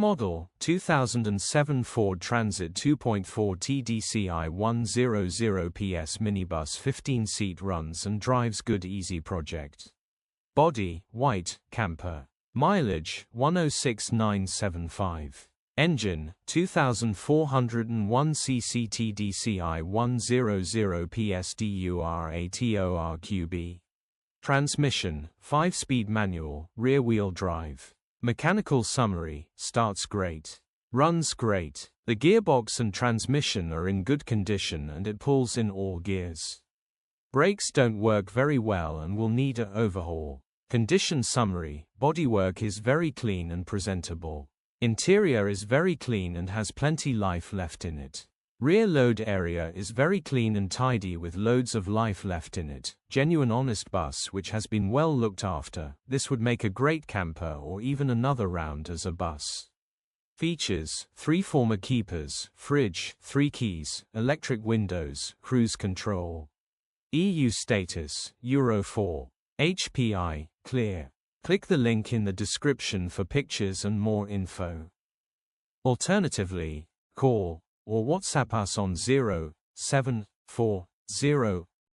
Model, 2007 Ford Transit 2.4 TDCI 100PS Minibus 15-seat runs and drives good EasyProject. Body, white, camper. Mileage, 106,975. Engine, 2401 cc TDCI 100PS DURATORQ-B. Transmission, 5-speed manual, rear-wheel drive. Mechanical summary, starts great. Runs great. The gearbox and transmission are in good condition and it pulls in all gears. Brakes don't work very well and will need an overhaul. Condition summary, bodywork is very clean and presentable. Interior is very clean and has plenty life left in it. Rear load area is very clean and tidy with loads of life left in it. Genuine honest bus which has been well looked after. This would make a great camper or even another round as a bus. Features: 3 former keepers, fridge, 3 keys, electric windows, cruise control. EU status, Euro 4. HPI, clear. Click the link in the description for pictures and more info. Alternatively, call or WhatsApp us on 0740